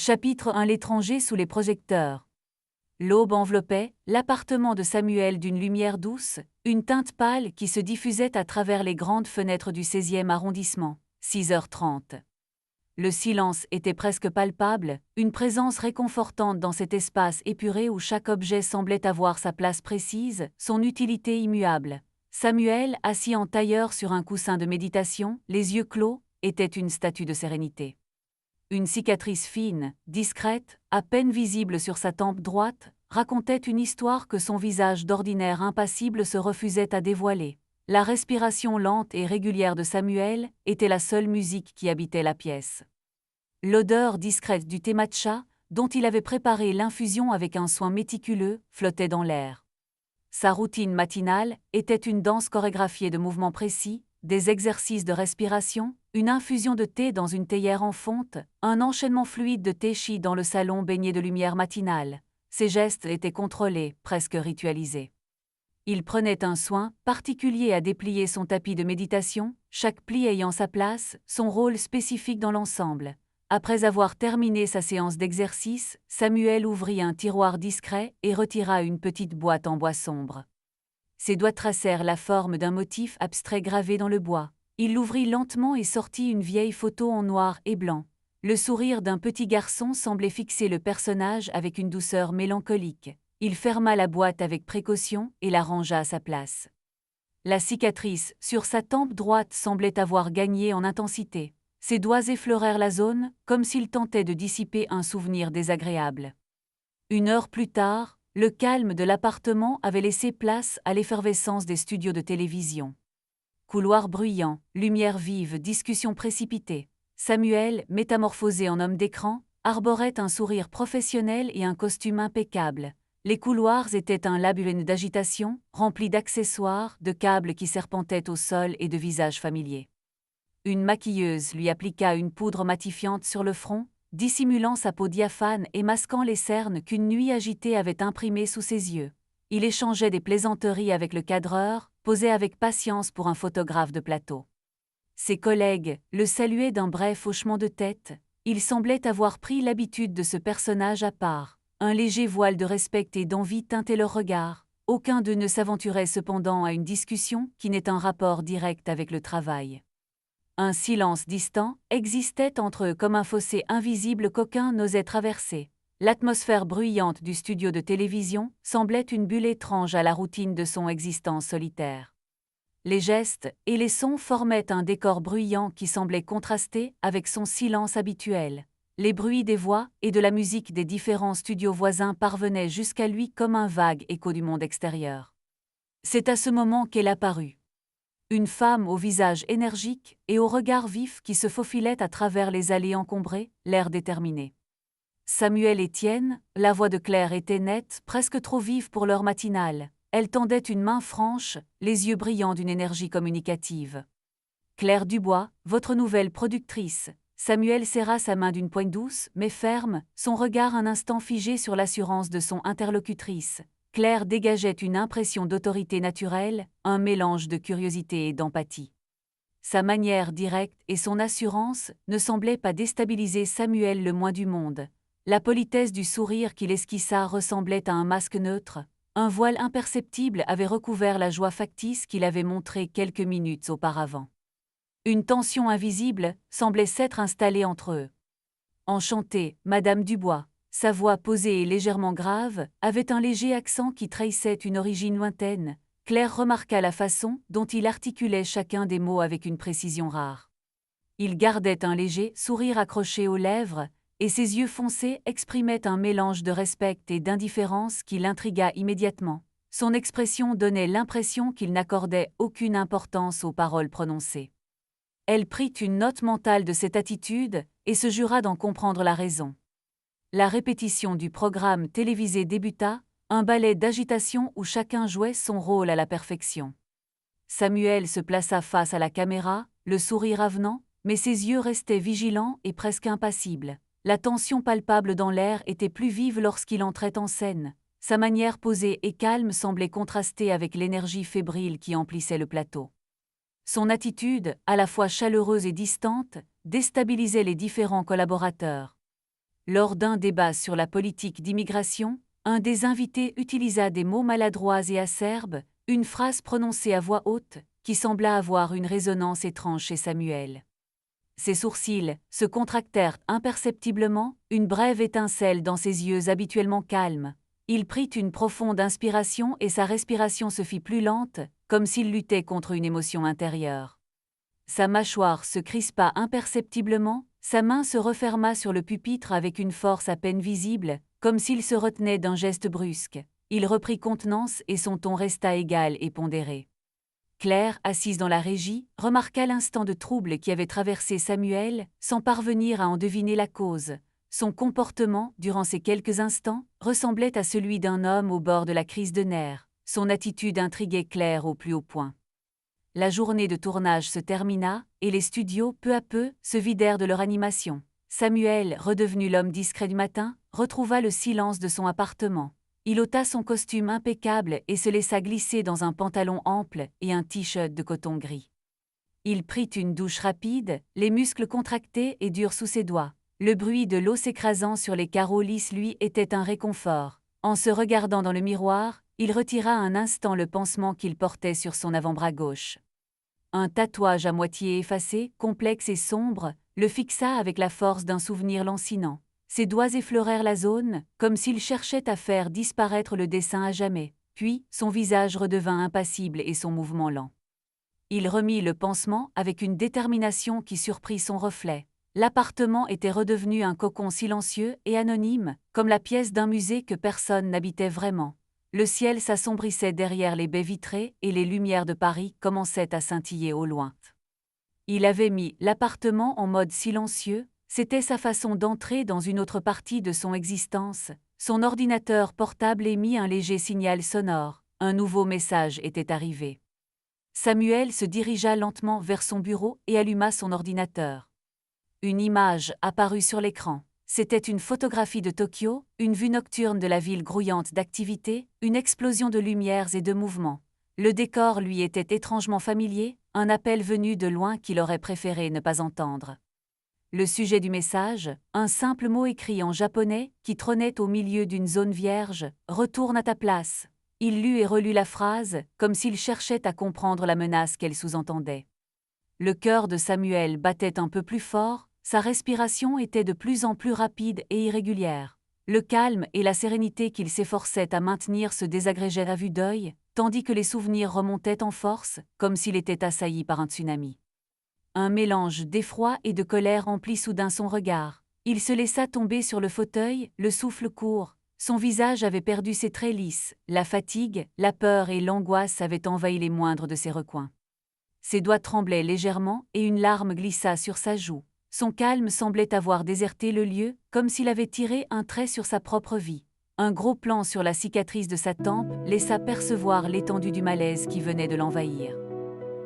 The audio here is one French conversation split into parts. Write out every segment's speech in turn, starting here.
Chapitre 1. L'étranger sous les projecteurs. L'aube enveloppait l'appartement de Samuel d'une lumière douce, une teinte pâle qui se diffusait à travers les grandes fenêtres du 16e arrondissement. 6h30. Le silence était presque palpable, une présence réconfortante dans cet espace épuré où chaque objet semblait avoir sa place précise, son utilité immuable. Samuel, assis en tailleur sur un coussin de méditation, les yeux clos, était une statue de sérénité. Une cicatrice fine, discrète, à peine visible sur sa tempe droite, racontait une histoire que son visage d'ordinaire impassible se refusait à dévoiler. La respiration lente et régulière de Samuel était la seule musique qui habitait la pièce. L'odeur discrète du thé matcha, dont il avait préparé l'infusion avec un soin méticuleux, flottait dans l'air. Sa routine matinale était une danse chorégraphiée de mouvements précis, des exercices de respiration, une infusion de thé dans une théière en fonte, un enchaînement fluide de thé-chi dans le salon baigné de lumière matinale. Ses gestes étaient contrôlés, presque ritualisés. Il prenait un soin particulier à déplier son tapis de méditation, chaque pli ayant sa place, son rôle spécifique dans l'ensemble. Après avoir terminé sa séance d'exercice, Samuel ouvrit un tiroir discret et retira une petite boîte en bois sombre. Ses doigts tracèrent la forme d'un motif abstrait gravé dans le bois. Il l'ouvrit lentement et sortit une vieille photo en noir et blanc. Le sourire d'un petit garçon semblait fixer le personnage avec une douceur mélancolique. Il ferma la boîte avec précaution et la rangea à sa place. La cicatrice sur sa tempe droite semblait avoir gagné en intensité. Ses doigts effleurèrent la zone, comme s'il tentait de dissiper un souvenir désagréable. 1 heure plus tard, le calme de l'appartement avait laissé place à l'effervescence des studios de télévision. Couloirs bruyants, lumière vive, discussions précipitées. Samuel, métamorphosé en homme d'écran, arborait un sourire professionnel et un costume impeccable. Les couloirs étaient un labyrinthe d'agitation, rempli d'accessoires, de câbles qui serpentaient au sol et de visages familiers. Une maquilleuse lui appliqua une poudre matifiante sur le front, dissimulant sa peau diaphane et masquant les cernes qu'une nuit agitée avait imprimées sous ses yeux. Il échangeait des plaisanteries avec le cadreur, posait avec patience pour un photographe de plateau. Ses collègues le saluaient d'un bref hochement de tête. Il semblait avoir pris l'habitude de ce personnage à part. Un léger voile de respect et d'envie teintait leur regard. Aucun d'eux ne s'aventurait cependant à une discussion qui n'ait un rapport direct avec le travail. Un silence distant existait entre eux comme un fossé invisible qu'aucun n'osait traverser. L'atmosphère bruyante du studio de télévision semblait une bulle étrange à la routine de son existence solitaire. Les gestes et les sons formaient un décor bruyant qui semblait contraster avec son silence habituel. Les bruits des voix et de la musique des différents studios voisins parvenaient jusqu'à lui comme un vague écho du monde extérieur. C'est à ce moment qu'elle apparut. Une femme au visage énergique et au regard vif qui se faufilait à travers les allées encombrées, l'air déterminé. Samuel Etienne, la voix de Claire était nette, presque trop vive pour l'heure matinale. Elle tendait une main franche, les yeux brillants d'une énergie communicative. Claire Dubois, votre nouvelle productrice. Samuel serra sa main d'une poigne douce, mais ferme, son regard un instant figé sur l'assurance de son interlocutrice. Claire dégageait une impression d'autorité naturelle, un mélange de curiosité et d'empathie. Sa manière directe et son assurance ne semblaient pas déstabiliser Samuel le moins du monde. La politesse du sourire qu'il esquissa ressemblait à un masque neutre. Un voile imperceptible avait recouvert la joie factice qu'il avait montrée quelques minutes auparavant. Une tension invisible semblait s'être installée entre eux. Enchantée, Madame Dubois. Sa voix posée et légèrement grave avait un léger accent qui trahissait une origine lointaine. Claire remarqua la façon dont il articulait chacun des mots avec une précision rare. Il gardait un léger sourire accroché aux lèvres, et ses yeux foncés exprimaient un mélange de respect et d'indifférence qui l'intrigua immédiatement. Son expression donnait l'impression qu'il n'accordait aucune importance aux paroles prononcées. Elle prit une note mentale de cette attitude et se jura d'en comprendre la raison. La répétition du programme télévisé débuta, un ballet d'agitation où chacun jouait son rôle à la perfection. Samuel se plaça face à la caméra, le sourire avenant, mais ses yeux restaient vigilants et presque impassibles. La tension palpable dans l'air était plus vive lorsqu'il entrait en scène. Sa manière posée et calme semblait contraster avec l'énergie fébrile qui emplissait le plateau. Son attitude, à la fois chaleureuse et distante, déstabilisait les différents collaborateurs. Lors d'un débat sur la politique d'immigration, un des invités utilisa des mots maladroits et acerbes, une phrase prononcée à voix haute, qui sembla avoir une résonance étrange chez Samuel. Ses sourcils se contractèrent imperceptiblement, une brève étincelle dans ses yeux habituellement calmes. Il prit une profonde inspiration et sa respiration se fit plus lente, comme s'il luttait contre une émotion intérieure. Sa mâchoire se crispa imperceptiblement, sa main se referma sur le pupitre avec une force à peine visible, comme s'il se retenait d'un geste brusque. Il reprit contenance et son ton resta égal et pondéré. Claire, assise dans la régie, remarqua l'instant de trouble qui avait traversé Samuel, sans parvenir à en deviner la cause. Son comportement, durant ces quelques instants, ressemblait à celui d'un homme au bord de la crise de nerfs. Son attitude intriguait Claire au plus haut point. La journée de tournage se termina, et les studios, peu à peu, se vidèrent de leur animation. Samuel, redevenu l'homme discret du matin, retrouva le silence de son appartement. Il ôta son costume impeccable et se laissa glisser dans un pantalon ample et un t-shirt de coton gris. Il prit une douche rapide, les muscles contractés et durs sous ses doigts. Le bruit de l'eau s'écrasant sur les carreaux lisses lui était un réconfort. En se regardant dans le miroir, il retira un instant le pansement qu'il portait sur son avant-bras gauche. Un tatouage à moitié effacé, complexe et sombre, le fixa avec la force d'un souvenir lancinant. Ses doigts effleurèrent la zone, comme s'il cherchait à faire disparaître le dessin à jamais. Puis, son visage redevint impassible et son mouvement lent. Il remit le pansement avec une détermination qui surprit son reflet. L'appartement était redevenu un cocon silencieux et anonyme, comme la pièce d'un musée que personne n'habitait vraiment. Le ciel s'assombrissait derrière les baies vitrées et les lumières de Paris commençaient à scintiller au loin. Il avait mis l'appartement en mode silencieux, c'était sa façon d'entrer dans une autre partie de son existence. Son ordinateur portable émit un léger signal sonore, un nouveau message était arrivé. Samuel se dirigea lentement vers son bureau et alluma son ordinateur. Une image apparut sur l'écran. C'était une photographie de Tokyo, une vue nocturne de la ville grouillante d'activité, une explosion de lumières et de mouvements. Le décor lui était étrangement familier, un appel venu de loin qu'il aurait préféré ne pas entendre. Le sujet du message, un simple mot écrit en japonais qui trônait au milieu d'une zone vierge, « Retourne à ta place ». Il lut et relut la phrase, comme s'il cherchait à comprendre la menace qu'elle sous-entendait. Le cœur de Samuel battait un peu plus fort, sa respiration était de plus en plus rapide et irrégulière. Le calme et la sérénité qu'il s'efforçait à maintenir se désagrégeaient à vue d'œil, tandis que les souvenirs remontaient en force, comme s'il était assailli par un tsunami. Un mélange d'effroi et de colère emplit soudain son regard. Il se laissa tomber sur le fauteuil, le souffle court. Son visage avait perdu ses traits lisses, la fatigue, la peur et l'angoisse avaient envahi les moindres de ses recoins. Ses doigts tremblaient légèrement et une larme glissa sur sa joue. Son calme semblait avoir déserté le lieu, comme s'il avait tiré un trait sur sa propre vie. Un gros plan sur la cicatrice de sa tempe laissa percevoir l'étendue du malaise qui venait de l'envahir.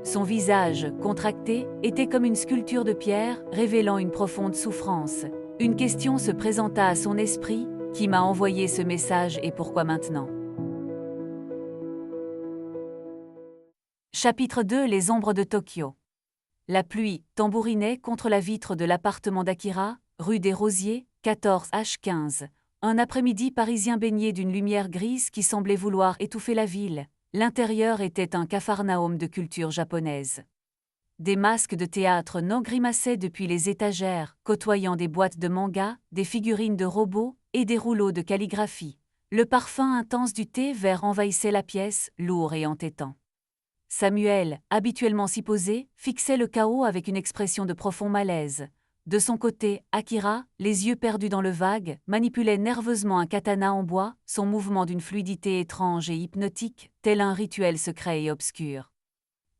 Son visage, contracté, était comme une sculpture de pierre, révélant une profonde souffrance. Une question se présenta à son esprit, qui m'a envoyé ce message et pourquoi maintenant? Chapitre 2 Les ombres de Tokyo. La pluie tambourinait contre la vitre de l'appartement d'Akira, rue des Rosiers, 14H15. Un après-midi parisien baigné d'une lumière grise qui semblait vouloir étouffer la ville. L'intérieur était un capharnaüm de culture japonaise. Des masques de théâtre non grimaçaient depuis les étagères, côtoyant des boîtes de manga, des figurines de robots et des rouleaux de calligraphie. Le parfum intense du thé vert envahissait la pièce, lourd et entêtant. Samuel, habituellement si posé, fixait le chaos avec une expression de profond malaise. De son côté, Akira, les yeux perdus dans le vague, manipulait nerveusement un katana en bois, son mouvement d'une fluidité étrange et hypnotique, tel un rituel secret et obscur.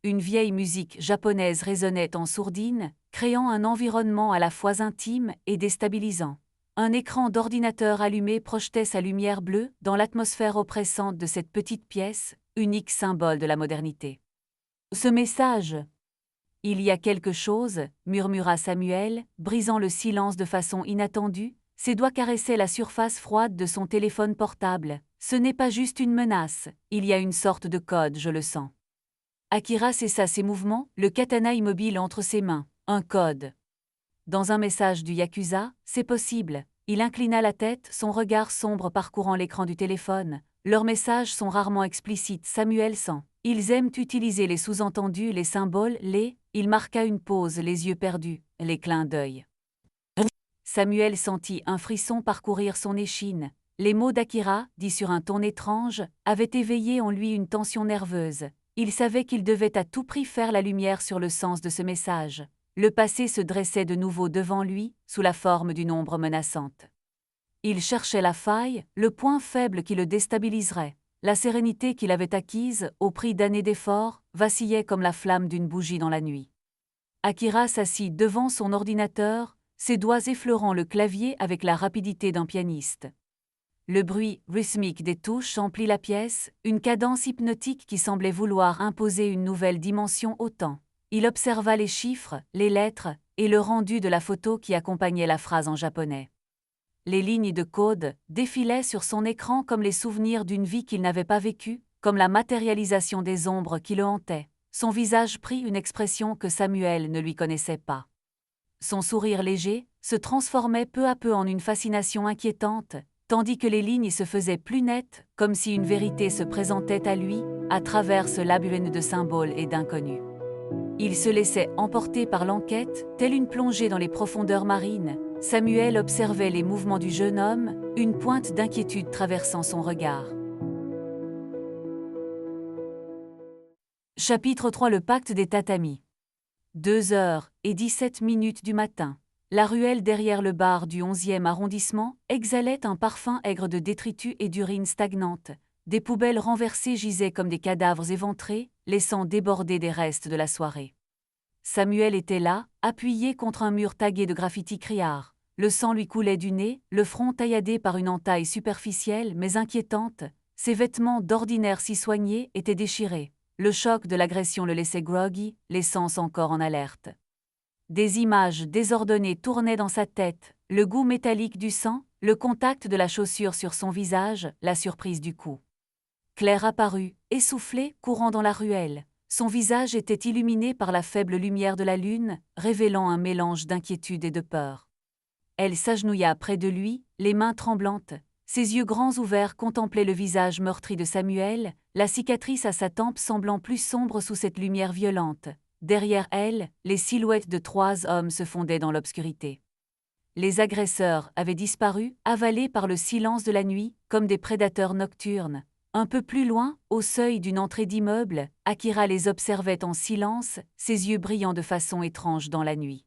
Une vieille musique japonaise résonnait en sourdine, créant un environnement à la fois intime et déstabilisant. Un écran d'ordinateur allumé projetait sa lumière bleue dans l'atmosphère oppressante de cette petite pièce, unique symbole de la modernité. Ce message. Il y a quelque chose, murmura Samuel, brisant le silence de façon inattendue, ses doigts caressaient la surface froide de son téléphone portable. Ce n'est pas juste une menace, il y a une sorte de code, je le sens. Akira cessa ses mouvements, le katana immobile entre ses mains. Un code. Dans un message du Yakuza, c'est possible. Il inclina la tête, son regard sombre parcourant l'écran du téléphone. Leurs messages sont rarement explicites, Samuel sent. Ils aiment utiliser les sous-entendus, les symboles, Il marqua une pause, les yeux perdus, les clins d'œil. Samuel sentit un frisson parcourir son échine. Les mots d'Akira, dits sur un ton étrange, avaient éveillé en lui une tension nerveuse. Il savait qu'il devait à tout prix faire la lumière sur le sens de ce message. Le passé se dressait de nouveau devant lui, sous la forme d'une ombre menaçante. Il cherchait la faille, le point faible qui le déstabiliserait. La sérénité qu'il avait acquise, au prix d'années d'efforts, vacillait comme la flamme d'une bougie dans la nuit. Akira s'assit devant son ordinateur, ses doigts effleurant le clavier avec la rapidité d'un pianiste. Le bruit rythmique des touches emplit la pièce, une cadence hypnotique qui semblait vouloir imposer une nouvelle dimension au temps. Il observa les chiffres, les lettres, et le rendu de la photo qui accompagnait la phrase en japonais. Les lignes de code défilaient sur son écran comme les souvenirs d'une vie qu'il n'avait pas vécue, comme la matérialisation des ombres qui le hantaient. Son visage prit une expression que Samuel ne lui connaissait pas. Son sourire léger se transformait peu à peu en une fascination inquiétante, tandis que les lignes se faisaient plus nettes, comme si une vérité se présentait à lui, à travers ce labyrinthe de symboles et d'inconnus. Il se laissait emporter par l'enquête, telle une plongée dans les profondeurs marines. Samuel observait les mouvements du jeune homme, une pointe d'inquiétude traversant son regard. Chapitre 3 Le pacte des tatamis. 2h17 du matin. La ruelle derrière le bar du 11e arrondissement exhalait un parfum aigre de détritus et d'urine stagnante. Des poubelles renversées gisaient comme des cadavres éventrés, laissant déborder des restes de la soirée. Samuel était là, appuyé contre un mur tagué de graffitis criards. Le sang lui coulait du nez, le front tailladé par une entaille superficielle mais inquiétante. Ses vêtements d'ordinaire si soignés étaient déchirés. Le choc de l'agression le laissait groggy, les sens encore en alerte. Des images désordonnées tournaient dans sa tête, le goût métallique du sang, le contact de la chaussure sur son visage, la surprise du coup. Claire apparut, essoufflée, courant dans la ruelle. Son visage était illuminé par la faible lumière de la lune, révélant un mélange d'inquiétude et de peur. Elle s'agenouilla près de lui, les mains tremblantes. Ses yeux grands ouverts contemplaient le visage meurtri de Samuel, la cicatrice à sa tempe semblant plus sombre sous cette lumière violente. Derrière elle, les silhouettes de 3 hommes se fondaient dans l'obscurité. Les agresseurs avaient disparu, avalés par le silence de la nuit, comme des prédateurs nocturnes. Un peu plus loin, au seuil d'une entrée d'immeuble, Akira les observait en silence, ses yeux brillant de façon étrange dans la nuit.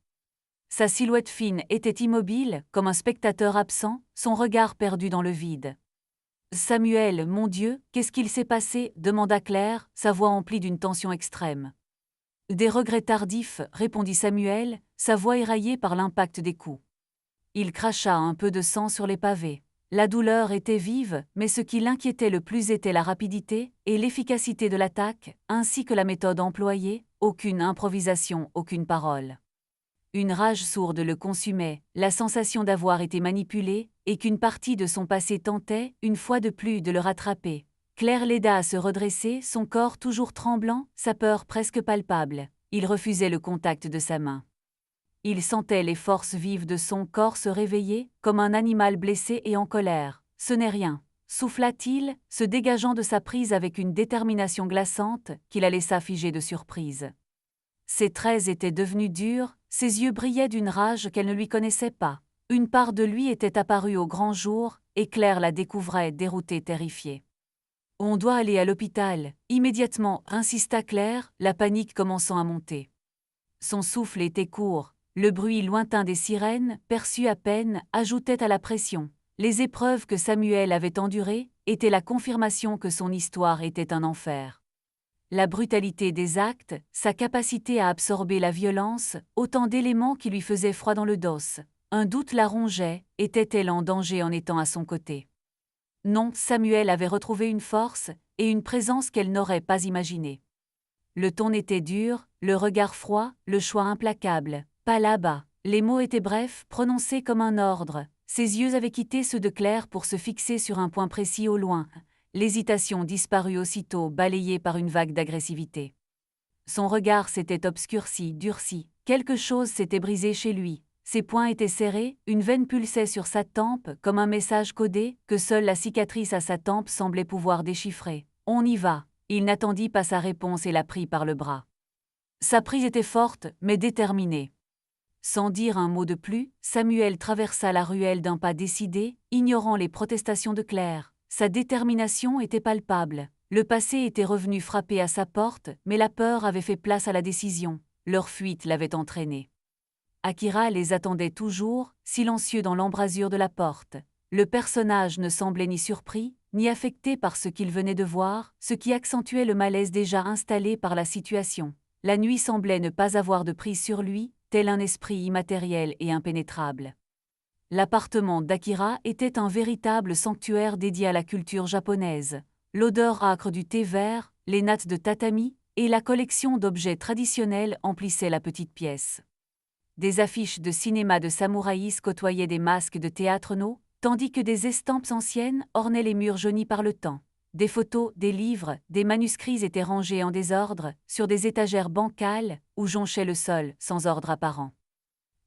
Sa silhouette fine était immobile, comme un spectateur absent, son regard perdu dans le vide. « Samuel, mon Dieu, qu'est-ce qu'il s'est passé ?» demanda Claire, sa voix emplie d'une tension extrême. « Des regrets tardifs » répondit Samuel, sa voix éraillée par l'impact des coups. Il cracha un peu de sang sur les pavés. La douleur était vive, mais ce qui l'inquiétait le plus était la rapidité et l'efficacité de l'attaque, ainsi que la méthode employée, aucune improvisation, aucune parole. Une rage sourde le consumait, la sensation d'avoir été manipulé, et qu'une partie de son passé tentait, une fois de plus, de le rattraper. Claire l'aida à se redresser, son corps toujours tremblant, sa peur presque palpable. Il refusait le contact de sa main. Il sentait les forces vives de son corps se réveiller, comme un animal blessé et en colère. « Ce n'est rien », souffla-t-il, se dégageant de sa prise avec une détermination glaçante qui la laissa figée de surprise. Ses traits étaient devenus durs, ses yeux brillaient d'une rage qu'elle ne lui connaissait pas. Une part de lui était apparue au grand jour, et Claire la découvrait déroutée, terrifiée. « On doit aller à l'hôpital, immédiatement », insista Claire, la panique commençant à monter. Son souffle était court. Le bruit lointain des sirènes, perçu à peine, ajoutait à la pression. Les épreuves que Samuel avait endurées étaient la confirmation que son histoire était un enfer. La brutalité des actes, sa capacité à absorber la violence, autant d'éléments qui lui faisaient froid dans le dos. Un doute la rongeait, était-elle en danger en étant à son côté? Non, Samuel avait retrouvé une force et une présence qu'elle n'aurait pas imaginée. Le ton était dur, le regard froid, le choix implacable. Pas là-bas. Les mots étaient brefs, prononcés comme un ordre. Ses yeux avaient quitté ceux de Claire pour se fixer sur un point précis au loin. L'hésitation disparut aussitôt, balayée par une vague d'agressivité. Son regard s'était obscurci, durci. Quelque chose s'était brisé chez lui. Ses poings étaient serrés, une veine pulsait sur sa tempe comme un message codé que seule la cicatrice à sa tempe semblait pouvoir déchiffrer. « On y va !» Il n'attendit pas sa réponse et la prit par le bras. Sa prise était forte, mais déterminée. Sans dire un mot de plus, Samuel traversa la ruelle d'un pas décidé, ignorant les protestations de Claire. Sa détermination était palpable. Le passé était revenu frapper à sa porte, mais la peur avait fait place à la décision. Leur fuite l'avait entraîné. Akira les attendait toujours, silencieux dans l'embrasure de la porte. Le personnage ne semblait ni surpris, ni affecté par ce qu'il venait de voir, ce qui accentuait le malaise déjà installé par la situation. La nuit semblait ne pas avoir de prise sur lui, tel un esprit immatériel et impénétrable. L'appartement d'Akira était un véritable sanctuaire dédié à la culture japonaise. L'odeur âcre du thé vert, les nattes de tatami et la collection d'objets traditionnels emplissaient la petite pièce. Des affiches de cinéma de samouraïs côtoyaient des masques de théâtre no, tandis que des estampes anciennes ornaient les murs jaunis par le temps. Des photos, des livres, des manuscrits étaient rangés en désordre, sur des étagères bancales, où jonchait le sol, sans ordre apparent.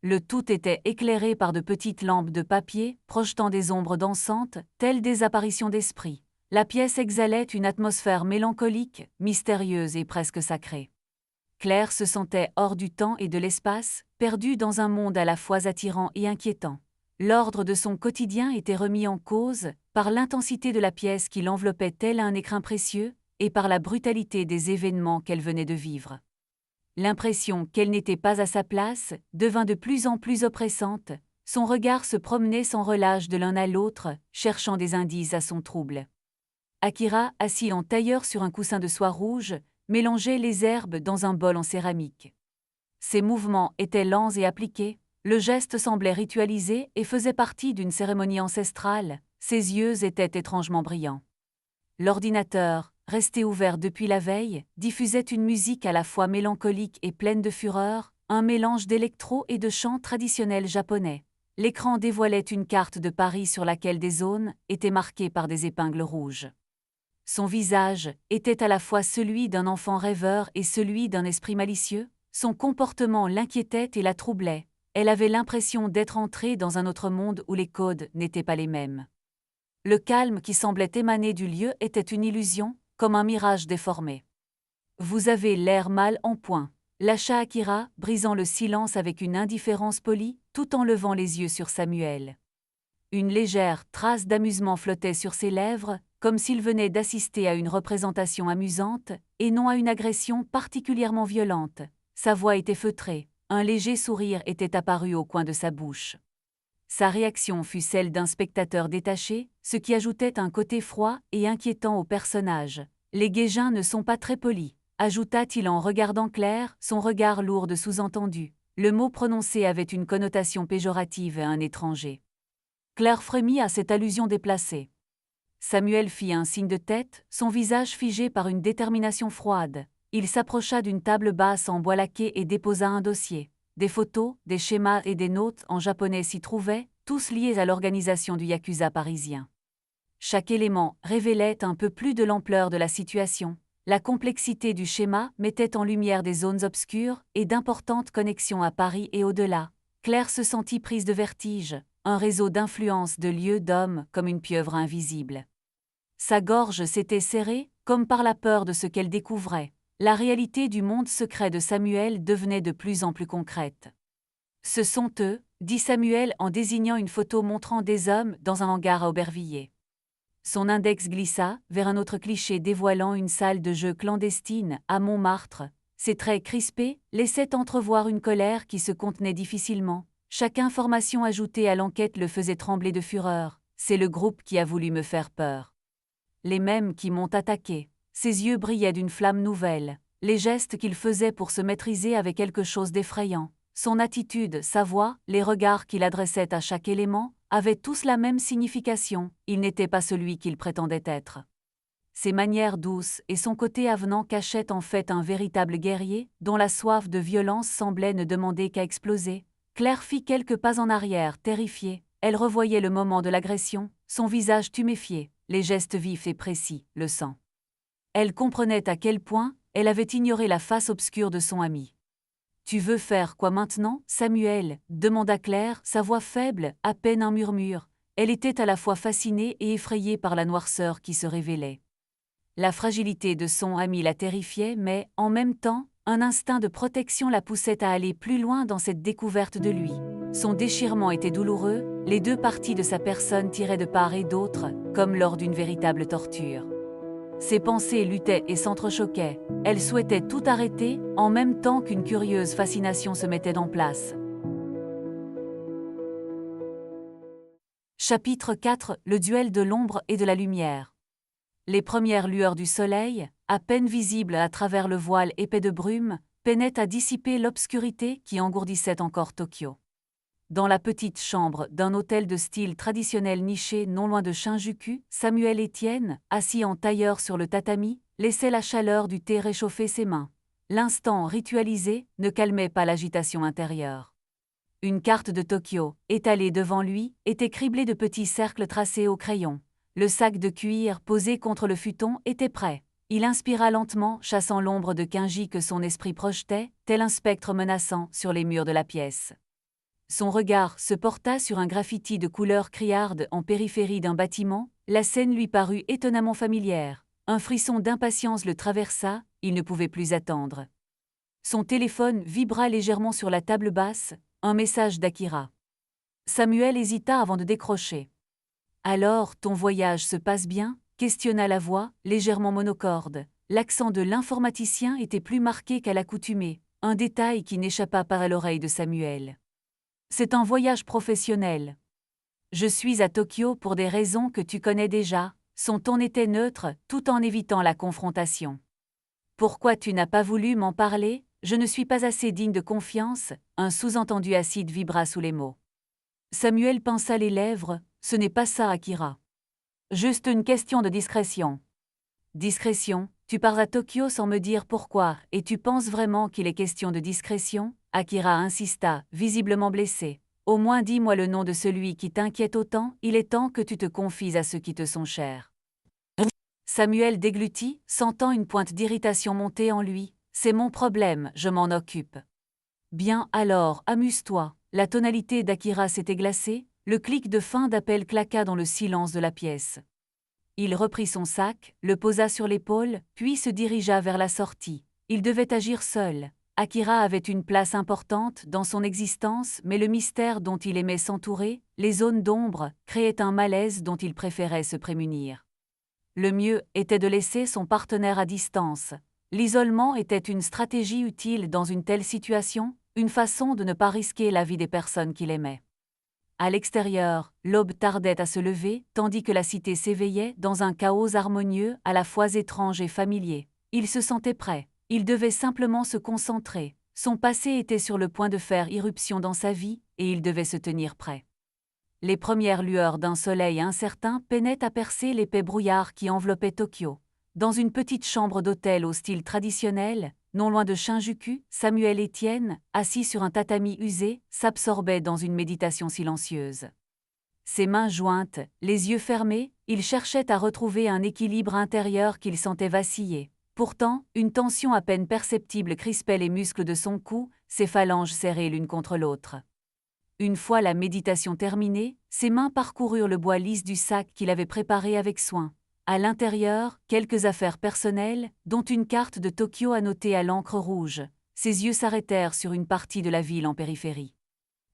Le tout était éclairé par de petites lampes de papier, projetant des ombres dansantes, telles des apparitions d'esprits. La pièce exhalait une atmosphère mélancolique, mystérieuse et presque sacrée. Claire se sentait hors du temps et de l'espace, perdue dans un monde à la fois attirant et inquiétant. L'ordre de son quotidien était remis en cause par l'intensité de la pièce qui l'enveloppait tel un écrin précieux et par la brutalité des événements qu'elle venait de vivre. L'impression qu'elle n'était pas à sa place devint de plus en plus oppressante, son regard se promenait sans relâche de l'un à l'autre, cherchant des indices à son trouble. Akira, assis en tailleur sur un coussin de soie rouge, mélangeait les herbes dans un bol en céramique. Ses mouvements étaient lents et appliqués, le geste semblait ritualisé et faisait partie d'une cérémonie ancestrale, ses yeux étaient étrangement brillants. L'ordinateur, resté ouvert depuis la veille, diffusait une musique à la fois mélancolique et pleine de fureur, un mélange d'électro et de chants traditionnels japonais. L'écran dévoilait une carte de Paris sur laquelle des zones étaient marquées par des épingles rouges. Son visage était à la fois celui d'un enfant rêveur et celui d'un esprit malicieux, son comportement l'inquiétait et la troublait. Elle avait l'impression d'être entrée dans un autre monde où les codes n'étaient pas les mêmes. Le calme qui semblait émaner du lieu était une illusion, comme un mirage déformé. « Vous avez l'air mal en point », lâcha Akira, brisant le silence avec une indifférence polie, tout en levant les yeux sur Samuel. Une légère trace d'amusement flottait sur ses lèvres, comme s'il venait d'assister à une représentation amusante, et non à une agression particulièrement violente. Sa voix était feutrée, un léger sourire était apparu au coin de sa bouche. Sa réaction fut celle d'un spectateur détaché, ce qui ajoutait un côté froid et inquiétant au personnage. « Les Gaijins ne sont pas très polis », ajouta-t-il en regardant Claire, son regard lourd de sous-entendu. Le mot prononcé avait une connotation péjorative à un étranger. Claire frémit à cette allusion déplacée. Samuel fit un signe de tête, son visage figé par une détermination froide. Il s'approcha d'une table basse en bois laqué et déposa un dossier. Des photos, des schémas et des notes en japonais s'y trouvaient, tous liés à l'organisation du yakuza parisien. Chaque élément révélait un peu plus de l'ampleur de la situation. La complexité du schéma mettait en lumière des zones obscures et d'importantes connexions à Paris et au-delà. Claire se sentit prise de vertige, un réseau d'influence de lieux d'hommes comme une pieuvre invisible. Sa gorge s'était serrée, comme par la peur de ce qu'elle découvrait. La réalité du monde secret de Samuel devenait de plus en plus concrète. « Ce sont eux », dit Samuel en désignant une photo montrant des hommes dans un hangar à Aubervilliers. Son index glissa vers un autre cliché dévoilant une salle de jeu clandestine à Montmartre. Ses traits crispés laissaient entrevoir une colère qui se contenait difficilement. Chaque information ajoutée à l'enquête le faisait trembler de fureur. « C'est le groupe qui a voulu me faire peur. Les mêmes qui m'ont attaqué. » Ses yeux brillaient d'une flamme nouvelle. Les gestes qu'il faisait pour se maîtriser avaient quelque chose d'effrayant. Son attitude, sa voix, les regards qu'il adressait à chaque élément, avaient tous la même signification. Il n'était pas celui qu'il prétendait être. Ses manières douces et son côté avenant cachaient en fait un véritable guerrier, dont la soif de violence semblait ne demander qu'à exploser. Claire fit quelques pas en arrière, terrifiée. Elle revoyait le moment de l'agression, son visage tuméfié, les gestes vifs et précis, le sang. Elle comprenait à quel point elle avait ignoré la face obscure de son ami. « Tu veux faire quoi maintenant, Samuel ? Demanda Claire, sa voix faible, à peine un murmure. Elle était à la fois fascinée et effrayée par la noirceur qui se révélait. La fragilité de son ami la terrifiait, mais, en même temps, un instinct de protection la poussait à aller plus loin dans cette découverte de lui. Son déchirement était douloureux, les deux parties de sa personne tiraient de part et d'autre, comme lors d'une véritable torture. Ses pensées luttaient et s'entrechoquaient. Elle souhaitait tout arrêter, en même temps qu'une curieuse fascination se mettait en place. Chapitre 4 : Le duel de l'ombre et de la lumière. Les premières lueurs du soleil, à peine visibles à travers le voile épais de brume, peinaient à dissiper l'obscurité qui engourdissait encore Tokyo. Dans la petite chambre d'un hôtel de style traditionnel niché non loin de Shinjuku, Samuel Etienne, assis en tailleur sur le tatami, laissait la chaleur du thé réchauffer ses mains. L'instant ritualisé ne calmait pas l'agitation intérieure. Une carte de Tokyo, étalée devant lui, était criblée de petits cercles tracés au crayon. Le sac de cuir posé contre le futon était prêt. Il inspira lentement, chassant l'ombre de Kinji que son esprit projetait, tel un spectre menaçant, sur les murs de la pièce. Son regard se porta sur un graffiti de couleur criarde en périphérie d'un bâtiment. La scène lui parut étonnamment familière. Un frisson d'impatience le traversa, il ne pouvait plus attendre. Son téléphone vibra légèrement sur la table basse, un message d'Akira. Samuel hésita avant de décrocher. « Alors, ton voyage se passe bien ?» questionna la voix, légèrement monocorde. L'accent de l'informaticien était plus marqué qu'à l'accoutumée, un détail qui n'échappa pas à l'oreille de Samuel. « C'est un voyage professionnel. Je suis à Tokyo pour des raisons que tu connais déjà. » Son ton était neutre, tout en évitant la confrontation. « Pourquoi tu n'as pas voulu m'en parler ? Je ne suis pas assez digne de confiance. » Un sous-entendu acide vibra sous les mots. Samuel pinça les lèvres. « Ce n'est pas ça, Akira. Juste une question de discrétion. » « Discrétion ? Tu pars à Tokyo sans me dire pourquoi, et tu penses vraiment qu'il est question de discrétion ?» Akira insista, visiblement blessé. « Au moins dis-moi le nom de celui qui t'inquiète autant, il est temps que tu te confies à ceux qui te sont chers. » Samuel déglutit, sentant une pointe d'irritation monter en lui. « C'est mon problème, je m'en occupe. » « Bien alors, amuse-toi. » La tonalité d'Akira s'était glacée, le clic de fin d'appel claqua dans le silence de la pièce. Il reprit son sac, le posa sur l'épaule, puis se dirigea vers la sortie. Il devait agir seul. Akira avait une place importante dans son existence, mais le mystère dont il aimait s'entourer, les zones d'ombre, créait un malaise dont il préférait se prémunir. Le mieux était de laisser son partenaire à distance. L'isolement était une stratégie utile dans une telle situation, une façon de ne pas risquer la vie des personnes qu'il aimait. À l'extérieur, l'aube tardait à se lever, tandis que la cité s'éveillait dans un chaos harmonieux à la fois étrange et familier. Il se sentait prêt. Il devait simplement se concentrer. Son passé était sur le point de faire irruption dans sa vie, et il devait se tenir prêt. Les premières lueurs d'un soleil incertain peinaient à percer l'épais brouillard qui enveloppait Tokyo. Dans une petite chambre d'hôtel au style traditionnel, non loin de Shinjuku, Samuel Etienne, assis sur un tatami usé, s'absorbait dans une méditation silencieuse. Ses mains jointes, les yeux fermés, il cherchait à retrouver un équilibre intérieur qu'il sentait vaciller. Pourtant, une tension à peine perceptible crispait les muscles de son cou, ses phalanges serrées l'une contre l'autre. Une fois la méditation terminée, ses mains parcoururent le bois lisse du sac qu'il avait préparé avec soin. À l'intérieur, quelques affaires personnelles, dont une carte de Tokyo annotée à l'encre rouge. Ses yeux s'arrêtèrent sur une partie de la ville en périphérie.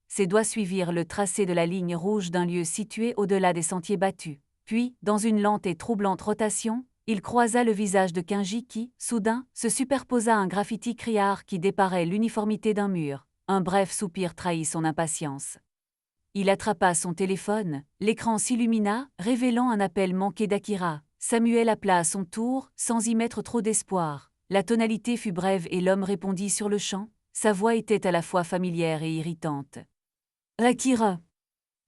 Ses doigts suivirent le tracé de la ligne rouge d'un lieu situé au-delà des sentiers battus. Puis, dans une lente et troublante rotation, il croisa le visage de Kinji qui, soudain, se superposa à un graffiti criard qui déparait l'uniformité d'un mur. Un bref soupir trahit son impatience. Il attrapa son téléphone, l'écran s'illumina, révélant un appel manqué d'Akira. Samuel appela à son tour, sans y mettre trop d'espoir. La tonalité fut brève et l'homme répondit sur le champ. Sa voix était à la fois familière et irritante. « Akira.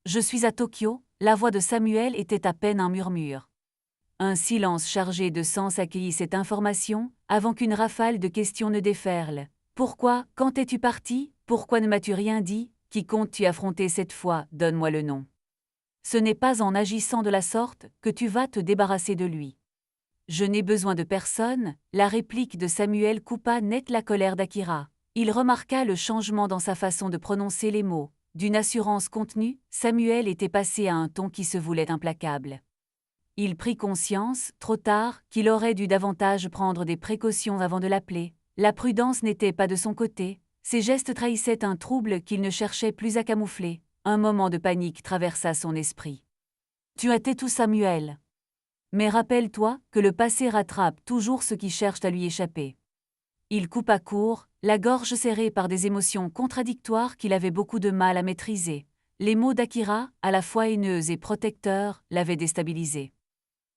Je suis à Tokyo », la voix de Samuel était à peine un murmure. Un silence chargé de sens accueillit cette information, avant qu'une rafale de questions ne déferle. « Pourquoi, quand es-tu parti ? Pourquoi ne m'as-tu rien dit ? Qui comptes-tu affronter cette fois ? Donne-moi le nom. » Ce n'est pas en agissant de la sorte que tu vas te débarrasser de lui. Je n'ai besoin de personne, la réplique de Samuel coupa net la colère d'Akira. Il remarqua le changement dans sa façon de prononcer les mots. D'une assurance contenue, Samuel était passé à un ton qui se voulait implacable. Il prit conscience, trop tard, qu'il aurait dû davantage prendre des précautions avant de l'appeler. La prudence n'était pas de son côté, ses gestes trahissaient un trouble qu'il ne cherchait plus à camoufler. Un moment de panique traversa son esprit. « Tu as tais tout, Samuel. Mais rappelle-toi que le passé rattrape toujours ceux qui cherchent à lui échapper. » Il coupa court, la gorge serrée par des émotions contradictoires qu'il avait beaucoup de mal à maîtriser. Les mots d'Akira, à la fois haineux et protecteurs, l'avaient déstabilisé.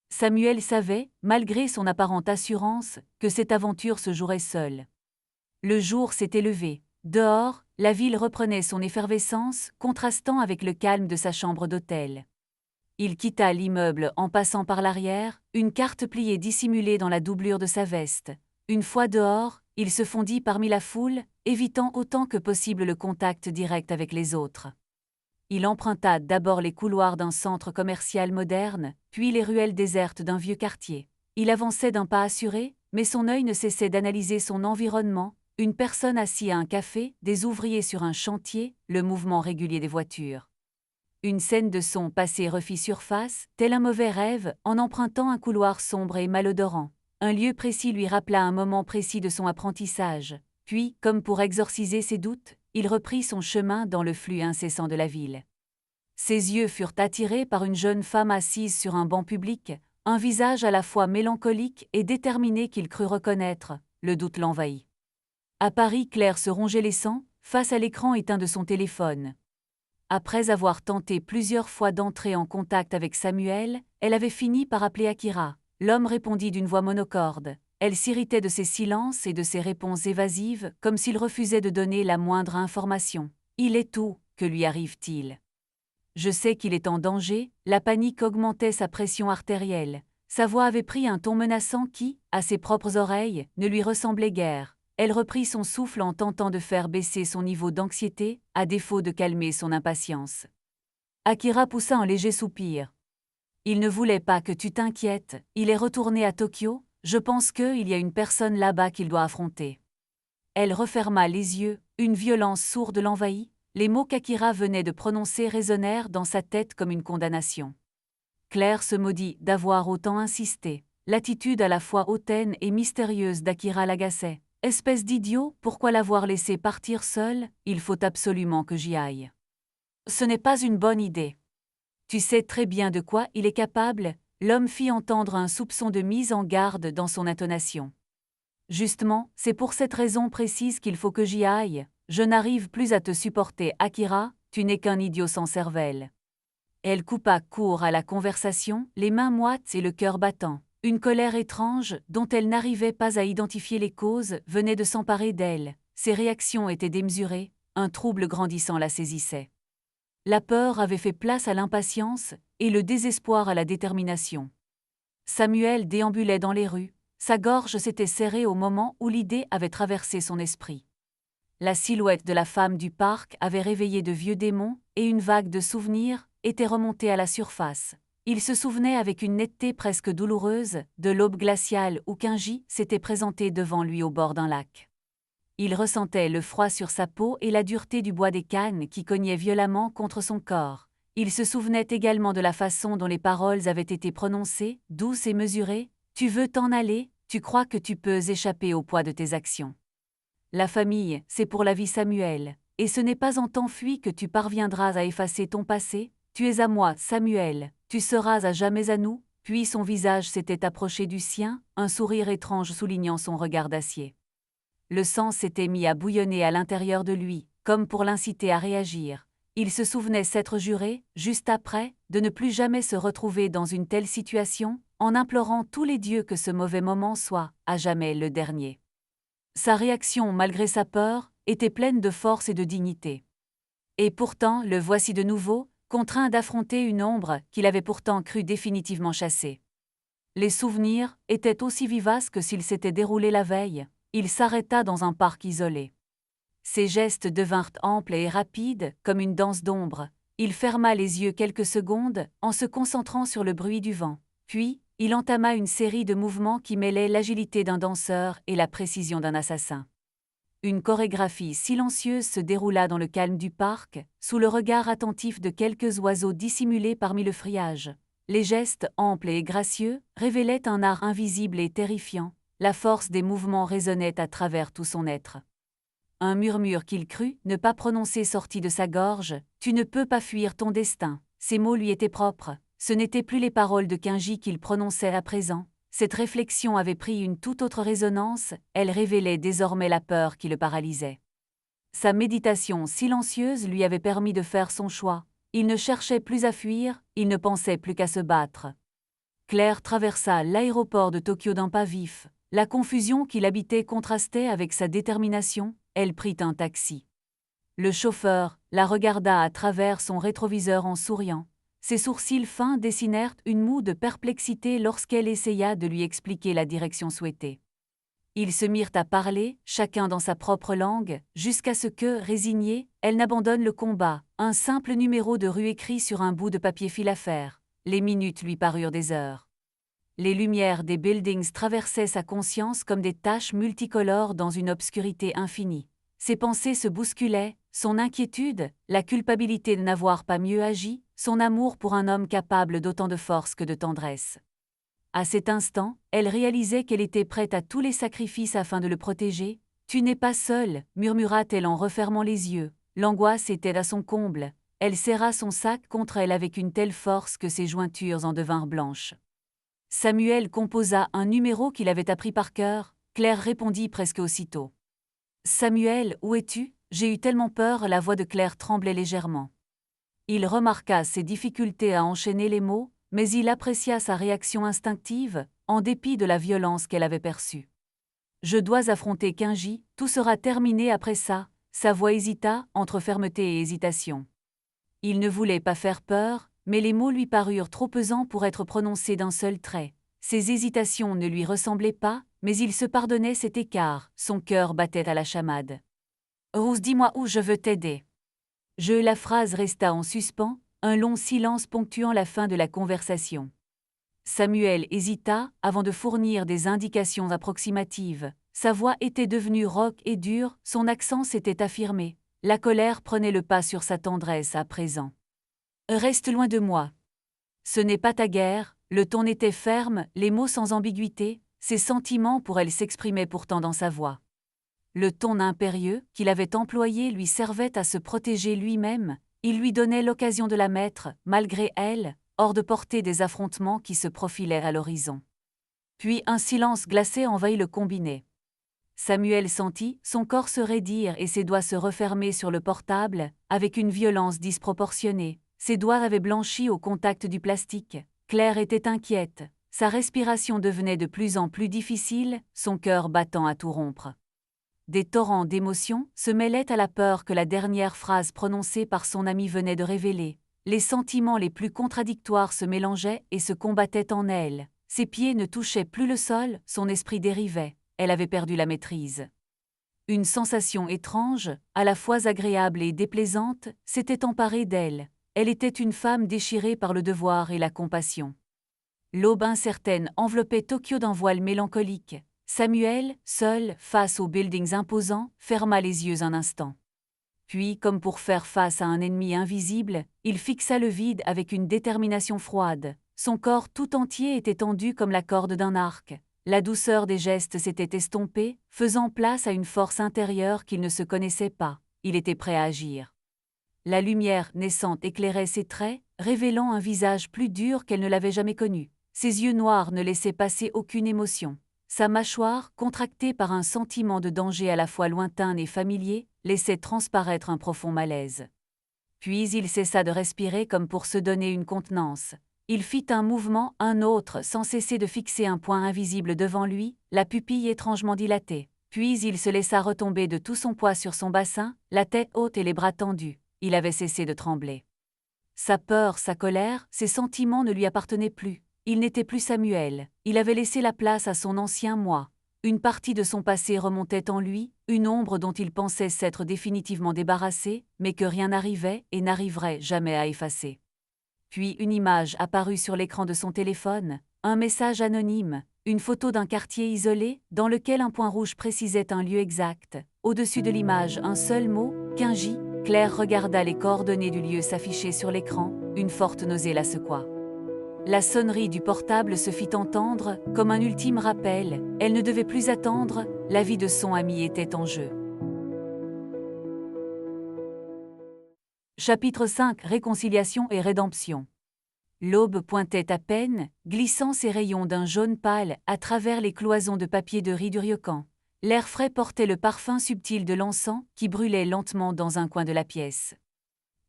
Samuel savait, malgré son apparente assurance, que cette aventure se jouerait seule. Le jour s'était levé. Dehors, la ville reprenait son effervescence, contrastant avec le calme de sa chambre d'hôtel. Il quitta l'immeuble en passant par l'arrière, une carte pliée dissimulée dans la doublure de sa veste. Une fois dehors, il se fondit parmi la foule, évitant autant que possible le contact direct avec les autres. Il emprunta d'abord les couloirs d'un centre commercial moderne, puis les ruelles désertes d'un vieux quartier. Il avançait d'un pas assuré, mais son œil ne cessait d'analyser son environnement, une personne assise à un café, des ouvriers sur un chantier, le mouvement régulier des voitures. Une scène de son passé refit surface, tel un mauvais rêve, en empruntant un couloir sombre et malodorant. Un lieu précis lui rappela un moment précis de son apprentissage. Puis, comme pour exorciser ses doutes, il reprit son chemin dans le flux incessant de la ville. Ses yeux furent attirés par une jeune femme assise sur un banc public, un visage à la fois mélancolique et déterminé qu'il crut reconnaître. Le doute l'envahit. À Paris, Claire se rongeait les sangs, face à l'écran éteint de son téléphone. Après avoir tenté plusieurs fois d'entrer en contact avec Samuel, elle avait fini par appeler Akira. L'homme répondit d'une voix monocorde. Elle s'irritait de ses silences et de ses réponses évasives, comme s'il refusait de donner la moindre information. « Il est où ? Que lui arrive-t-il ? » Je sais qu'il est en danger. La panique augmentait sa pression artérielle. Sa voix avait pris un ton menaçant qui, à ses propres oreilles, ne lui ressemblait guère. Elle reprit son souffle en tentant de faire baisser son niveau d'anxiété, à défaut de calmer son impatience. Akira poussa un léger soupir. « Il ne voulait pas que tu t'inquiètes, il est retourné à Tokyo, je pense qu'il y a une personne là-bas qu'il doit affronter. » Elle referma les yeux, une violence sourde l'envahit, les mots qu'Akira venait de prononcer résonnèrent dans sa tête comme une condamnation. Claire se maudit d'avoir autant insisté. L'attitude à la fois hautaine et mystérieuse d'Akira l'agaçait. « Espèce d'idiot, pourquoi l'avoir laissé partir seul ? Il faut absolument que j'y aille. »« Ce n'est pas une bonne idée. Tu sais très bien de quoi il est capable ?» L'homme fit entendre un soupçon de mise en garde dans son intonation. « Justement, c'est pour cette raison précise qu'il faut que j'y aille. Je n'arrive plus à te supporter, Akira, tu n'es qu'un idiot sans cervelle. » Elle coupa court à la conversation, les mains moites et le cœur battant. Une colère étrange, dont elle n'arrivait pas à identifier les causes, venait de s'emparer d'elle. Ses réactions étaient démesurées, un trouble grandissant la saisissait. La peur avait fait place à l'impatience et le désespoir à la détermination. Samuel déambulait dans les rues, sa gorge s'était serrée au moment où l'idée avait traversé son esprit. La silhouette de la femme du parc avait réveillé de vieux démons et une vague de souvenirs était remontée à la surface. Il se souvenait avec une netteté presque douloureuse de l'aube glaciale où Kinji s'était présenté devant lui au bord d'un lac. Il ressentait le froid sur sa peau et la dureté du bois des cannes qui cognait violemment contre son corps. Il se souvenait également de la façon dont les paroles avaient été prononcées, douces et mesurées. « Tu veux t'en aller, tu crois que tu peux échapper au poids de tes actions. La famille, c'est pour la vie Samuel, et ce n'est pas en t'enfuir que tu parviendras à effacer ton passé. Tu es à moi, Samuel, tu seras à jamais à nous. » Puis son visage s'était approché du sien, un sourire étrange soulignant son regard d'acier. Le sang s'était mis à bouillonner à l'intérieur de lui, comme pour l'inciter à réagir. Il se souvenait s'être juré, juste après, de ne plus jamais se retrouver dans une telle situation, en implorant tous les dieux que ce mauvais moment soit, à jamais, le dernier. Sa réaction, malgré sa peur, était pleine de force et de dignité. Et pourtant, le voici de nouveau, contraint d'affronter une ombre qu'il avait pourtant cru définitivement chassée. Les souvenirs étaient aussi vivaces que s'ils s'étaient déroulés la veille. Il s'arrêta dans un parc isolé. Ses gestes devinrent amples et rapides, comme une danse d'ombre. Il ferma les yeux quelques secondes, en se concentrant sur le bruit du vent. Puis, il entama une série de mouvements qui mêlaient l'agilité d'un danseur et la précision d'un assassin. Une chorégraphie silencieuse se déroula dans le calme du parc, sous le regard attentif de quelques oiseaux dissimulés parmi le feuillage. Les gestes amples et gracieux révélaient un art invisible et terrifiant, la force des mouvements résonnait à travers tout son être. Un murmure qu'il crut ne pas prononcer sortit de sa gorge, « Tu ne peux pas fuir ton destin ». Ces mots lui étaient propres, ce n'étaient plus les paroles de Kinji qu'il prononçait à présent. Cette réflexion avait pris une toute autre résonance, elle révélait désormais la peur qui le paralysait. Sa méditation silencieuse lui avait permis de faire son choix. Il ne cherchait plus à fuir, il ne pensait plus qu'à se battre. Claire traversa l'aéroport de Tokyo d'un pas vif. La confusion qui l'habitait contrastait avec sa détermination, elle prit un taxi. Le chauffeur la regarda à travers son rétroviseur en souriant. Ses sourcils fins dessinèrent une moue de perplexité lorsqu'elle essaya de lui expliquer la direction souhaitée. Ils se mirent à parler, chacun dans sa propre langue, jusqu'à ce que, résignée, elle n'abandonne le combat. Un simple numéro de rue écrit sur un bout de papier fil à faire. Les minutes lui parurent des heures. Les lumières des buildings traversaient sa conscience comme des taches multicolores dans une obscurité infinie. Ses pensées se bousculaient, son inquiétude, la culpabilité de n'avoir pas mieux agi, son amour pour un homme capable d'autant de force que de tendresse. À cet instant, elle réalisait qu'elle était prête à tous les sacrifices afin de le protéger. « Tu n'es pas seule », murmura-t-elle en refermant les yeux. L'angoisse était à son comble. Elle serra son sac contre elle avec une telle force que ses jointures en devinrent blanches. Samuel composa un numéro qu'il avait appris par cœur. Claire répondit presque aussitôt. « Samuel, où es-tu ? J'ai eu tellement peur », la voix de Claire tremblait légèrement. Il remarqua ses difficultés à enchaîner les mots, mais il apprécia sa réaction instinctive, en dépit de la violence qu'elle avait perçue. « Je dois affronter Kinji, tout sera terminé après ça », sa voix hésita, entre fermeté et hésitation. Il ne voulait pas faire peur, mais les mots lui parurent trop pesants pour être prononcés d'un seul trait. Ses hésitations ne lui ressemblaient pas, mais il se pardonnait cet écart, son cœur battait à la chamade. « Rose, dis-moi où je veux t'aider. » La phrase resta en suspens, un long silence ponctuant la fin de la conversation. Samuel hésita, avant de fournir des indications approximatives. Sa voix était devenue rauque et dure, son accent s'était affirmé. La colère prenait le pas sur sa tendresse à présent. « Reste loin de moi. » Ce n'est pas ta guerre, le ton était ferme, les mots sans ambiguïté, ses sentiments pour elle s'exprimaient pourtant dans sa voix. Le ton impérieux qu'il avait employé lui servait à se protéger lui-même, il lui donnait l'occasion de la mettre, malgré elle, hors de portée des affrontements qui se profilaient à l'horizon. Puis un silence glacé envahit le combiné. Samuel sentit son corps se raidir et ses doigts se refermer sur le portable, avec une violence disproportionnée. Ses doigts avaient blanchi au contact du plastique. Claire était inquiète, sa respiration devenait de plus en plus difficile, son cœur battant à tout rompre. Des torrents d'émotions se mêlaient à la peur que la dernière phrase prononcée par son ami venait de révéler. Les sentiments les plus contradictoires se mélangeaient et se combattaient en elle. Ses pieds ne touchaient plus le sol, son esprit dérivait. Elle avait perdu la maîtrise. Une sensation étrange, à la fois agréable et déplaisante, s'était emparée d'elle. Elle était une femme déchirée par le devoir et la compassion. L'aube incertaine enveloppait Tokyo d'un voile mélancolique. Samuel, seul, face aux buildings imposants, ferma les yeux un instant. Puis, comme pour faire face à un ennemi invisible, il fixa le vide avec une détermination froide. Son corps tout entier était tendu comme la corde d'un arc. La douceur des gestes s'était estompée, faisant place à une force intérieure qu'il ne se connaissait pas. Il était prêt à agir. La lumière naissante éclairait ses traits, révélant un visage plus dur qu'elle ne l'avait jamais connu. Ses yeux noirs ne laissaient passer aucune émotion. Sa mâchoire, contractée par un sentiment de danger à la fois lointain et familier, laissait transparaître un profond malaise. Puis il cessa de respirer comme pour se donner une contenance. Il fit un mouvement, un autre, sans cesser de fixer un point invisible devant lui, la pupille étrangement dilatée. Puis il se laissa retomber de tout son poids sur son bassin, la tête haute et les bras tendus. Il avait cessé de trembler. Sa peur, sa colère, ses sentiments ne lui appartenaient plus. Il n'était plus Samuel, il avait laissé la place à son ancien moi. Une partie de son passé remontait en lui, une ombre dont il pensait s'être définitivement débarrassé, mais que rien n'arrivait et n'arriverait jamais à effacer. Puis une image apparut sur l'écran de son téléphone, un message anonyme, une photo d'un quartier isolé, dans lequel un point rouge précisait un lieu exact. Au-dessus de l'image, un seul mot, Quingy. Claire regarda les coordonnées du lieu s'afficher sur l'écran, une forte nausée la secoua. La sonnerie du portable se fit entendre, comme un ultime rappel, elle ne devait plus attendre, la vie de son ami était en jeu. Chapitre 5 Réconciliation et rédemption. L'aube pointait à peine, glissant ses rayons d'un jaune pâle à travers les cloisons de papier de riz du ryokan. L'air frais portait le parfum subtil de l'encens qui brûlait lentement dans un coin de la pièce.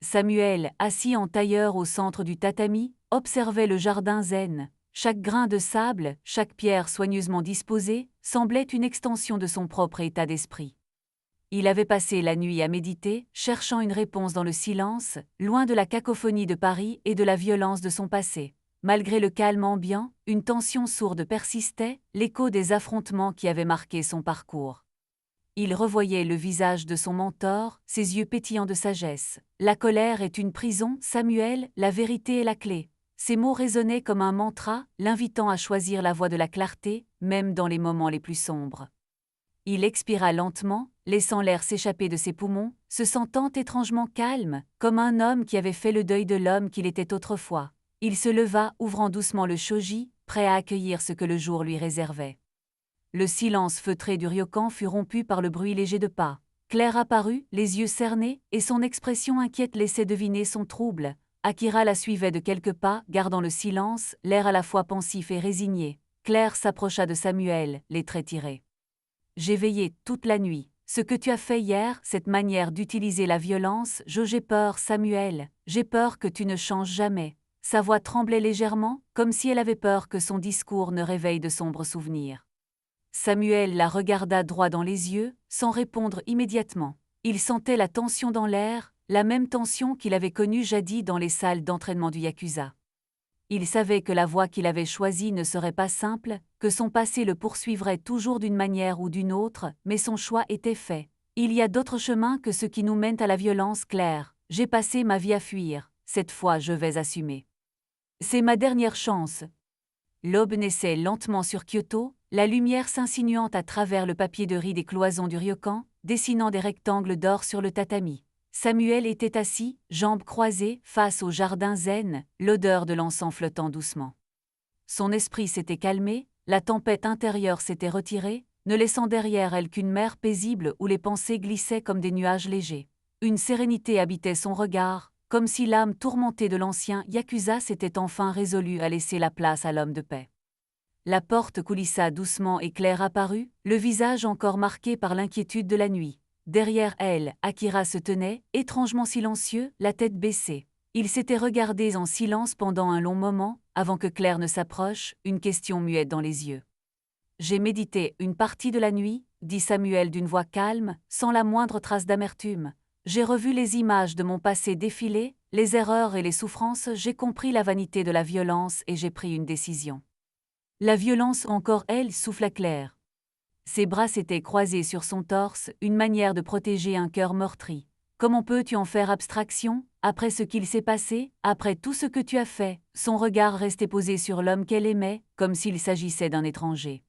Samuel, assis en tailleur au centre du tatami, observait le jardin zen. Chaque grain de sable, chaque pierre soigneusement disposée, semblait une extension de son propre état d'esprit. Il avait passé la nuit à méditer, cherchant une réponse dans le silence, loin de la cacophonie de Paris et de la violence de son passé. Malgré le calme ambiant, une tension sourde persistait, l'écho des affrontements qui avaient marqué son parcours. Il revoyait le visage de son mentor, ses yeux pétillants de sagesse. La colère est une prison, Samuel, la vérité est la clé. Ces mots résonnaient comme un mantra, l'invitant à choisir la voie de la clarté, même dans les moments les plus sombres. Il expira lentement, laissant l'air s'échapper de ses poumons, se sentant étrangement calme, comme un homme qui avait fait le deuil de l'homme qu'il était autrefois. Il se leva, ouvrant doucement le shoji, prêt à accueillir ce que le jour lui réservait. Le silence feutré du ryokan fut rompu par le bruit léger de pas. Claire apparut, les yeux cernés, et son expression inquiète laissait deviner son trouble. Akira la suivait de quelques pas, gardant le silence, l'air à la fois pensif et résigné. Claire s'approcha de Samuel, les traits tirés. « J'ai veillé toute la nuit. Ce que tu as fait hier, cette manière d'utiliser la violence, j'ai peur, Samuel, j'ai peur que tu ne changes jamais. » Sa voix tremblait légèrement, comme si elle avait peur que son discours ne réveille de sombres souvenirs. Samuel la regarda droit dans les yeux, sans répondre immédiatement. Il sentait la tension dans l'air, la même tension qu'il avait connue jadis dans les salles d'entraînement du Yakuza. Il savait que la voie qu'il avait choisie ne serait pas simple, que son passé le poursuivrait toujours d'une manière ou d'une autre, mais son choix était fait. Il y a d'autres chemins que ceux qui nous mènent à la violence, Claire. J'ai passé ma vie à fuir, cette fois je vais assumer. C'est ma dernière chance. L'aube naissait lentement sur Kyoto, la lumière s'insinuant à travers le papier de riz des cloisons du ryokan, dessinant des rectangles d'or sur le tatami. Samuel était assis, jambes croisées, face au jardin zen, l'odeur de l'encens flottant doucement. Son esprit s'était calmé, la tempête intérieure s'était retirée, ne laissant derrière elle qu'une mer paisible où les pensées glissaient comme des nuages légers. Une sérénité habitait son regard, comme si l'âme tourmentée de l'ancien Yakuza s'était enfin résolue à laisser la place à l'homme de paix. La porte coulissa doucement et Claire apparut, le visage encore marqué par l'inquiétude de la nuit. Derrière elle, Akira se tenait, étrangement silencieux, la tête baissée. Ils s'étaient regardés en silence pendant un long moment, avant que Claire ne s'approche, une question muette dans les yeux. « J'ai médité une partie de la nuit, » dit Samuel d'une voix calme, sans la moindre trace d'amertume. « J'ai revu les images de mon passé défiler, les erreurs et les souffrances, j'ai compris la vanité de la violence et j'ai pris une décision. » La violence encore, elle, souffla Claire. Ses bras s'étaient croisés sur son torse, une manière de protéger un cœur meurtri. Comment peux-tu en faire abstraction, après ce qu'il s'est passé, après tout ce que tu as fait? Son regard restait posé sur l'homme qu'elle aimait, comme s'il s'agissait d'un étranger.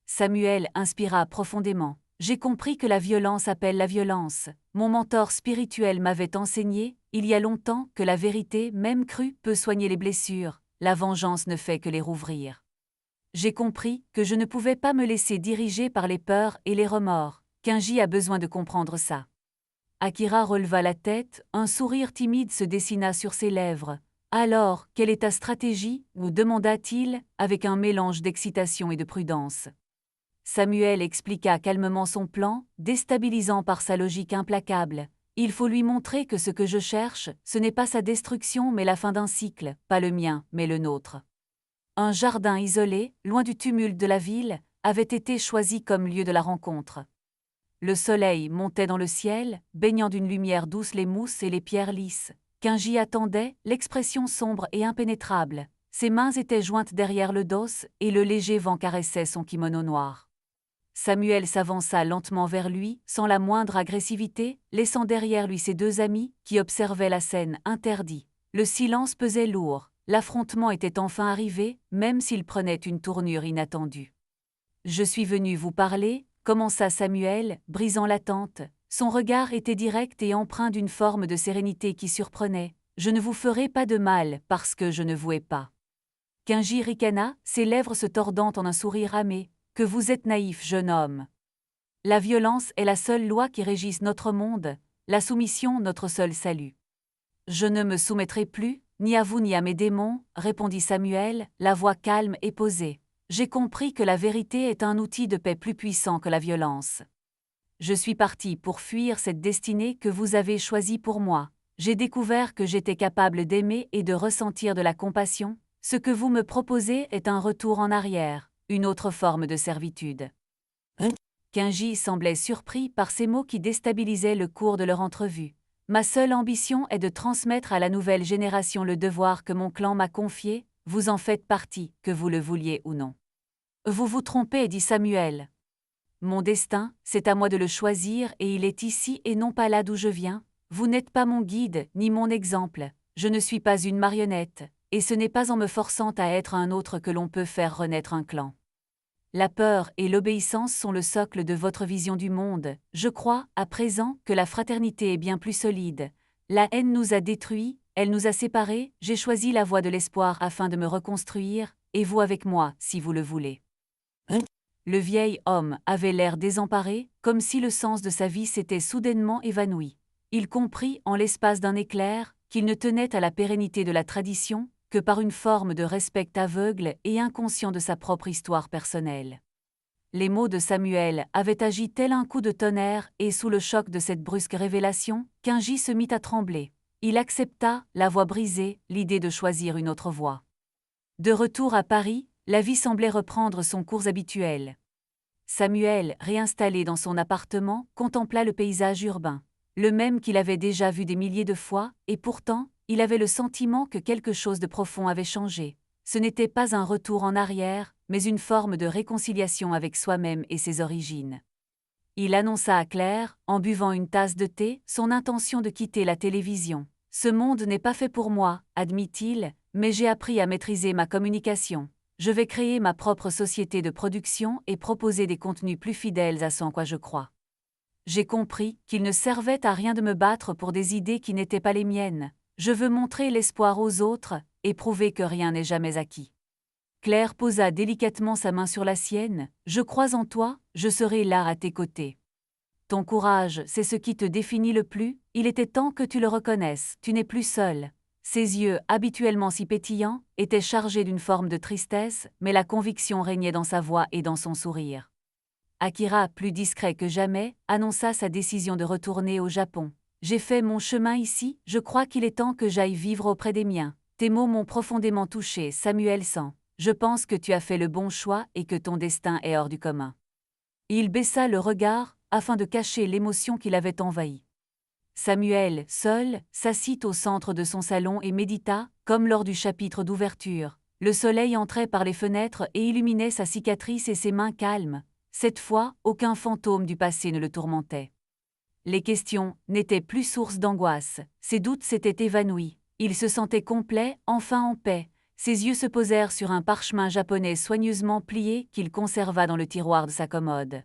Samuel inspira profondément. J'ai compris que la violence appelle la violence. Mon mentor spirituel m'avait enseigné, il y a longtemps, que la vérité, même crue, peut soigner les blessures. La vengeance ne fait que les rouvrir. J'ai compris que je ne pouvais pas me laisser diriger par les peurs et les remords. Quingy a besoin de comprendre ça. Akira releva la tête, un sourire timide se dessina sur ses lèvres. Alors, quelle est ta stratégie? Nous demanda-t-il, avec un mélange d'excitation et de prudence. Samuel expliqua calmement son plan, déstabilisant par sa logique implacable. Il faut lui montrer que ce que je cherche, ce n'est pas sa destruction mais la fin d'un cycle, pas le mien, mais le nôtre. Un jardin isolé, loin du tumulte de la ville, avait été choisi comme lieu de la rencontre. Le soleil montait dans le ciel, baignant d'une lumière douce les mousses et les pierres lisses. Quingy attendait, l'expression sombre et impénétrable. Ses mains étaient jointes derrière le dos et le léger vent caressait son kimono noir. Samuel s'avança lentement vers lui, sans la moindre agressivité, laissant derrière lui ses deux amis, qui observaient la scène interdits. Le silence pesait lourd. l'affrontement était enfin arrivé, même s'il prenait une tournure inattendue. « Je suis venu vous parler », commença Samuel, brisant l'attente. Son regard était direct et empreint d'une forme de sérénité qui surprenait. « Je ne vous ferai pas de mal parce que je ne vous hais pas. » Kinji ricana, ses lèvres se tordant en un sourire amé. « Que vous êtes naïf, jeune homme. La violence est la seule loi qui régisse notre monde, la soumission notre seul salut. »« Je ne me soumettrai plus, ni à vous ni à mes démons, » répondit Samuel, la voix calme et posée. « J'ai compris que la vérité est un outil de paix plus puissant que la violence. Je suis parti pour fuir cette destinée que vous avez choisie pour moi. J'ai découvert que j'étais capable d'aimer et de ressentir de la compassion. Ce que vous me proposez est un retour en arrière, une autre forme de servitude. » Kinji semblait surpris par ces mots qui déstabilisaient le cours de leur entrevue. « Ma seule ambition est de transmettre à la nouvelle génération le devoir que mon clan m'a confié, vous en faites partie, que vous le vouliez ou non. »« Vous vous trompez, » dit Samuel. « Mon destin, c'est à moi de le choisir et il est ici et non pas là d'où je viens. Vous n'êtes pas mon guide, ni mon exemple. Je ne suis pas une marionnette, et ce n'est pas en me forçant à être un autre que l'on peut faire renaître un clan. La peur et l'obéissance sont le socle de votre vision du monde. Je crois, à présent, que la fraternité est bien plus solide. La haine nous a détruits, elle nous a séparés, j'ai choisi la voie de l'espoir afin de me reconstruire, et vous avec moi, si vous le voulez. » Le vieil homme avait l'air désemparé, comme si le sens de sa vie s'était soudainement évanoui. Il comprit, en l'espace d'un éclair, qu'il ne tenait à la pérennité de la tradition que par une forme de respect aveugle et inconscient de sa propre histoire personnelle. Les mots de Samuel avaient agi tel un coup de tonnerre et sous le choc de cette brusque révélation, Kinji se mit à trembler. Il accepta, la voix brisée, l'idée de choisir une autre voie. De retour à Paris, la vie semblait reprendre son cours habituel. Samuel, réinstallé dans son appartement, contempla le paysage urbain, le même qu'il avait déjà vu des milliers de fois, et pourtant, il avait le sentiment que quelque chose de profond avait changé. Ce n'était pas un retour en arrière, mais une forme de réconciliation avec soi-même et ses origines. Il annonça à Claire, en buvant une tasse de thé, son intention de quitter la télévision. « Ce monde n'est pas fait pour moi, » admit-il, « mais j'ai appris à maîtriser ma communication. Je vais créer ma propre société de production et proposer des contenus plus fidèles à ce en quoi je crois. J'ai compris qu'il ne servait à rien de me battre pour des idées qui n'étaient pas les miennes. Je veux montrer l'espoir aux autres et prouver que rien n'est jamais acquis. » Claire posa délicatement sa main sur la sienne. « Je crois en toi, je serai là à tes côtés. Ton courage, c'est ce qui te définit le plus, il était temps que tu le reconnaisses, tu n'es plus seul. » Ses yeux, habituellement si pétillants, étaient chargés d'une forme de tristesse, mais la conviction régnait dans sa voix et dans son sourire. Akira, plus discret que jamais, annonça sa décision de retourner au Japon. « J'ai fait mon chemin ici, je crois qu'il est temps que j'aille vivre auprès des miens. Tes mots m'ont profondément touché, Samuel San. Je pense que tu as fait le bon choix et que ton destin est hors du commun. » Il baissa le regard, afin de cacher l'émotion qui l'avait envahi. Samuel, seul, s'assit au centre de son salon et médita, comme lors du chapitre d'ouverture. Le soleil entrait par les fenêtres et illuminait sa cicatrice et ses mains calmes. Cette fois, aucun fantôme du passé ne le tourmentait. Les questions n'étaient plus source d'angoisse, ses doutes s'étaient évanouis. Il se sentait complet, enfin en paix. Ses yeux se posèrent sur un parchemin japonais soigneusement plié qu'il conserva dans le tiroir de sa commode.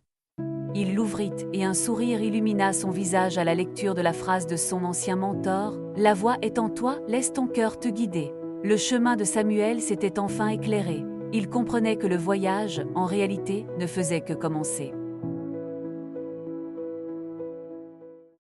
Il l'ouvrit et un sourire illumina son visage à la lecture de la phrase de son ancien mentor « La voix est en toi, laisse ton cœur te guider ». Le chemin de Samuel s'était enfin éclairé. Il comprenait que le voyage, en réalité, ne faisait que commencer.